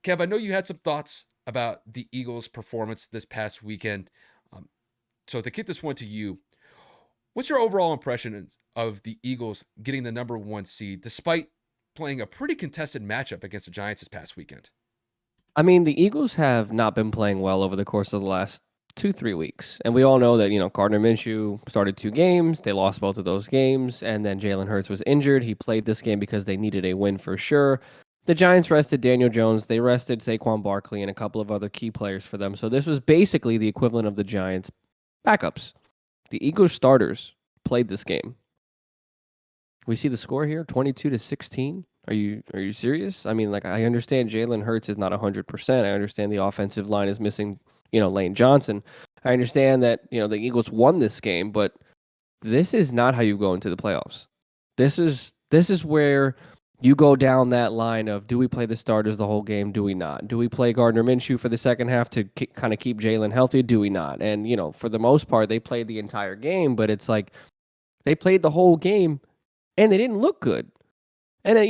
Kev, I know you had some thoughts about the Eagles' performance this past weekend. Um, so to kick this one to you, what's your overall impression of the Eagles getting the number one seed despite playing a pretty contested matchup against the Giants this past weekend? I mean, the Eagles have not been playing well over the course of the last 2, 3 weeks. And we all know that, Gardner Minshew started 2 games. They lost both of those games. And then Jalen Hurts was injured. He played this game because they needed a win for sure. The Giants rested Daniel Jones. They rested Saquon Barkley and a couple of other key players for them. So this was basically the equivalent of the Giants' backups. The Eagles starters played this game. We see the score here, 22-16. Are you serious? I mean, like, I understand Jalen Hurts is not 100%. I understand the offensive line is missing, Lane Johnson. I understand that, the Eagles won this game, but this is not how you go into the playoffs. This is where you go down that line of, do we play the starters the whole game? Do we not? Do we play Gardner Minshew for the second half to kind of keep Jalen healthy? Do we not? And, for the most part, they played the entire game, but it's like they played the whole game and they didn't look good. And then,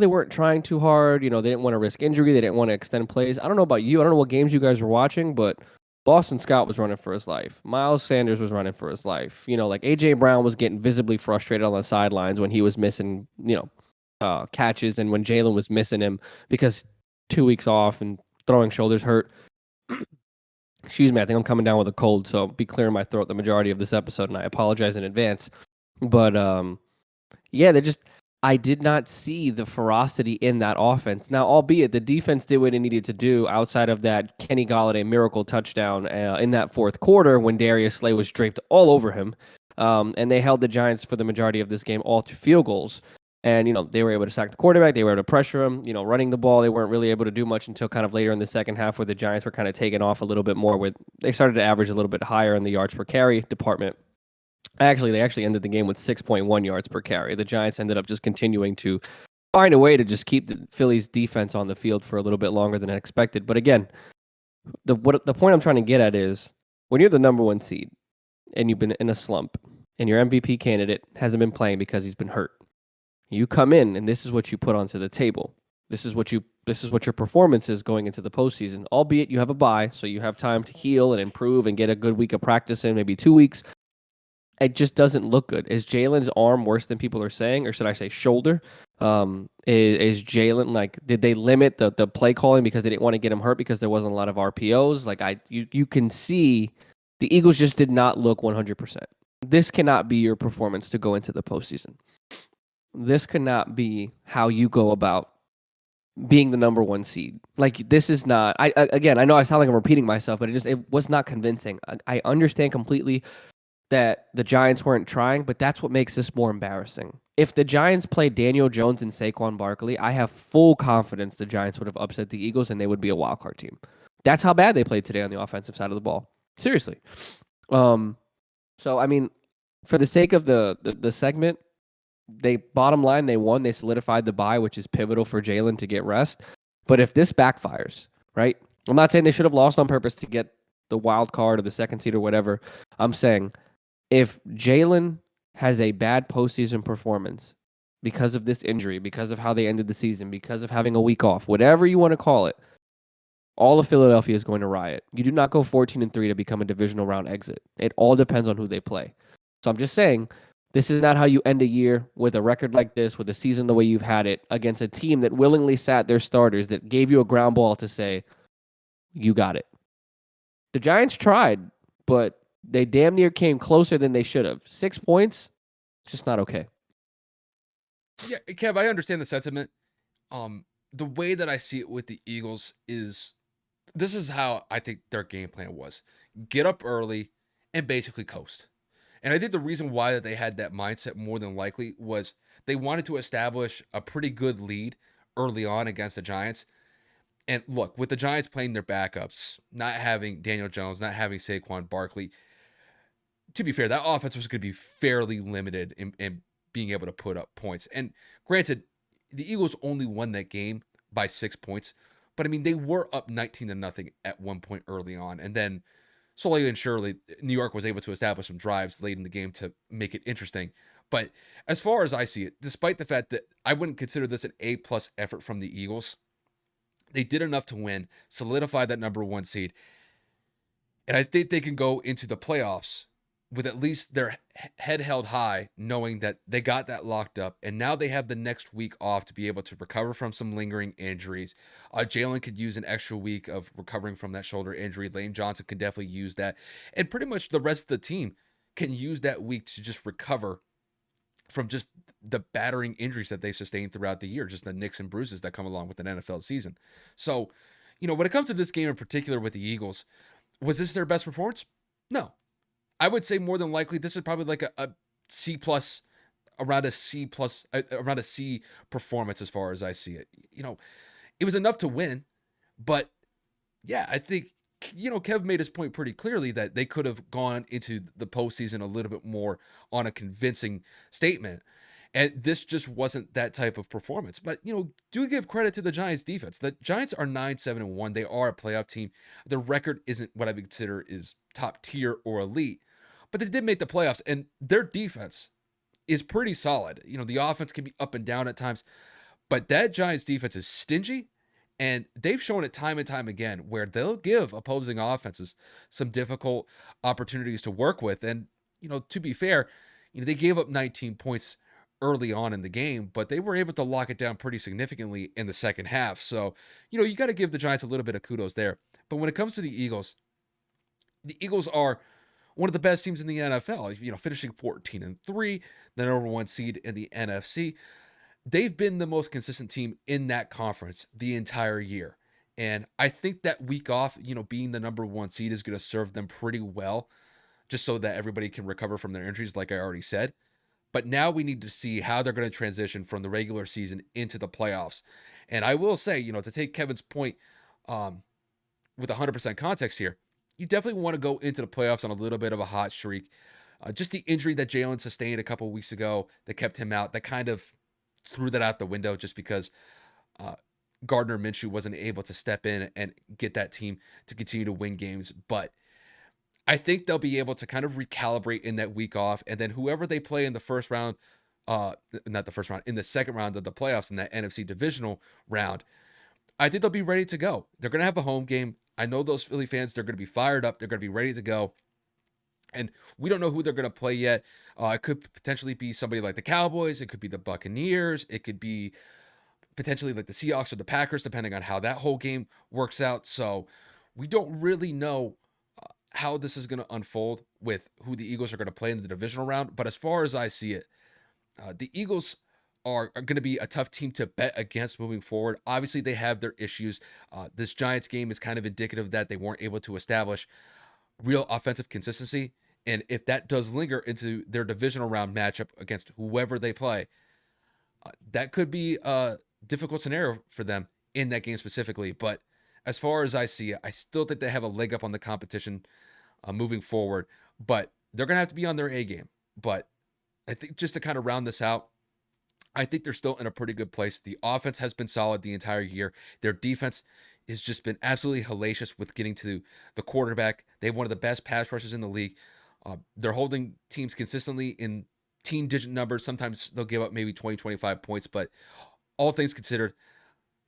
they weren't trying too hard. They didn't want to risk injury. They didn't want to extend plays. I don't know about you. I don't know what games you guys were watching, but Boston Scott was running for his life. Miles Sanders was running for his life. Like A.J. Brown was getting visibly frustrated on the sidelines when he was missing, catches and when Jalen was missing him because 2 weeks off and throwing shoulders hurt. Excuse me. I think I'm coming down with a cold, so be clear in my throat the majority of this episode, and I apologize in advance. But yeah, I did not see the ferocity in that offense. Now, albeit the defense did what it needed to do outside of that Kenny Golladay miracle touchdown in that fourth quarter when Darius Slay was draped all over him. And they held the Giants for the majority of this game all to field goals. And, they were able to sack the quarterback. They were able to pressure him, running the ball. They weren't really able to do much until kind of later in the second half where the Giants were kind of taking off a little bit more. They started to average a little bit higher in the yards per carry department. They actually ended the game with 6.1 yards per carry. The Giants ended up just continuing to find a way to just keep the Phillies defense on the field for a little bit longer than expected. But again, the point I'm trying to get at is when you're the number one seed and you've been in a slump and your MVP candidate hasn't been playing because he's been hurt. You come in and this is what you put onto the table. This is what your performance is going into the postseason. Albeit you have a bye, so you have time to heal and improve and get a good week of practice in, maybe 2 weeks. It just doesn't look good. Is Jalen's arm worse than people are saying, or should I say shoulder? Is Jalen did they limit the play calling because they didn't want to get him hurt because there wasn't a lot of RPOs? You can see the Eagles just did not look 100%. This cannot be your performance to go into the postseason. This cannot be how you go about being the number one seed. Like, this is not. I know I sound like I'm repeating myself, but it was not convincing. I understand completely that the Giants weren't trying, but that's what makes this more embarrassing. If the Giants played Daniel Jones and Saquon Barkley, I have full confidence the Giants would have upset the Eagles and they would be a wild card team. That's how bad they played today on the offensive side of the ball. Seriously. So I mean, for the sake of the segment, bottom line, they won. They solidified the bye, which is pivotal for Jalen to get rest. But if this backfires, right? I'm not saying they should have lost on purpose to get the wild card or the second seed or whatever. I'm saying if Jalen has a bad postseason performance because of this injury, because of how they ended the season, because of having a week off, whatever you want to call it, all of Philadelphia is going to riot. You do not go 14-3 to become a divisional round exit. It all depends on who they play. So I'm just saying, this is not how you end a year with a record like this, with a season the way you've had it, against a team that willingly sat their starters, that gave you a ground ball to say, you got it. The Giants tried, but they damn near came closer than they should have. 6 points, it's just not okay. Yeah, Kev, I understand the sentiment. The way that I see it with the Eagles is this is how I think their game plan was: get up early and basically coast. And I think the reason why that they had that mindset more than likely was they wanted to establish a pretty good lead early on against the Giants. And look, with the Giants playing their backups, not having Daniel Jones, not having Saquon Barkley, to be fair, that offense was going to be fairly limited in being able to put up points. And granted, the Eagles only won that game by 6 points, but I mean, they were up 19-0 at one point early on. And then slowly and surely, New York was able to establish some drives late in the game to make it interesting. But as far as I see it, despite the fact that I wouldn't consider this an A-plus effort from the Eagles, They did enough to win, solidify that number one seed, and I think they can go into the playoffs with at least their head held high, knowing that they got that locked up. And now they have the next week off to be able to recover from some lingering injuries. Jalen could use an extra week of recovering from that shoulder injury. Lane Johnson could definitely use that. And pretty much the rest of the team can use that week to just recover from just the battering injuries that they've sustained throughout the year, just the nicks and bruises that come along with an NFL season. So, when it comes to this game in particular with the Eagles, was this their best performance? No. I would say more than likely this is probably like a C plus, around a C plus, around a C performance as far as I see it. It was enough to win, but yeah, I think Kev made his point pretty clearly that they could have gone into the postseason a little bit more on a convincing statement. And this just wasn't that type of performance. But do give credit to the Giants defense. The Giants are 9-7-1. They are a playoff team. Their record isn't what I would consider is top tier or elite, but they did make the playoffs, and their defense is pretty solid. The offense can be up and down at times, but that Giants defense is stingy, and they've shown it time and time again where they'll give opposing offenses some difficult opportunities to work with. And, to be fair, they gave up 19 points early on in the game, but they were able to lock it down pretty significantly in the second half. So, you got to give the Giants a little bit of kudos there. But when it comes to the Eagles are one of the best teams in the NFL, finishing 14-3, the number one seed in the NFC. They've been the most consistent team in that conference the entire year. And I think that week off, being the number one seed is going to serve them pretty well, just so that everybody can recover from their injuries, like I already said. But now we need to see how they're going to transition from the regular season into the playoffs. And I will say, to take Kevin's point um, with 100% context here, you definitely want to go into the playoffs on a little bit of a hot streak. Just the injury that Jalen sustained a couple weeks ago that kept him out, that kind of threw that out the window just because uh, Gardner Minshew wasn't able to step in and get that team to continue to win games. But I think they'll be able to kind of recalibrate in that week off. And then whoever they play in the first round, not the first round, in the second round of the playoffs in that NFC divisional round, I think they'll be ready to go. They're going to have a home game. I know those Philly fans, they're going to be fired up. They're going to be ready to go. And we don't know who they're going to play yet. It could potentially be somebody like the Cowboys. It could be the Buccaneers. It could be potentially like the Seahawks or the Packers, depending on how that whole game works out. So we don't really know how this is going to unfold with who the Eagles are going to play in the divisional round. But as far as I see it, the Eagles are going to be a tough team to bet against moving forward. Obviously, they have their issues. This Giants game is kind of indicative that they weren't able to establish real offensive consistency. And if that does linger into their divisional round matchup against whoever they play, that could be a difficult scenario for them in that game specifically. But as far as I see it, I still think they have a leg up on the competition moving forward. But they're going to have to be on their A game. But I think just to kind of round this out, I think they're still in a pretty good place. The offense has been solid the entire year. Their defense has just been absolutely hellacious with getting to the quarterback. They have one of the best pass rushers in the league. They're holding teams consistently in teen digit numbers. Sometimes they'll give up maybe 20, 25 points, but all things considered,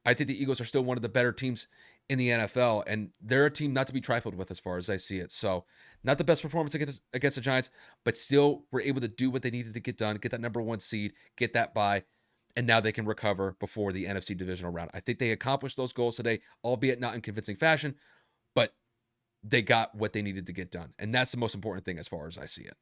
I think the Eagles are still one of the better teams in the NFL, and they're a team not to be trifled with as far as I see it. So, not the best performance against the Giants, but still were able to do what they needed to get done, get that number one seed, get that bye, and now they can recover before the NFC divisional round. I think they accomplished those goals today, albeit not in convincing fashion, but they got what they needed to get done. And that's the most important thing as far as I see it.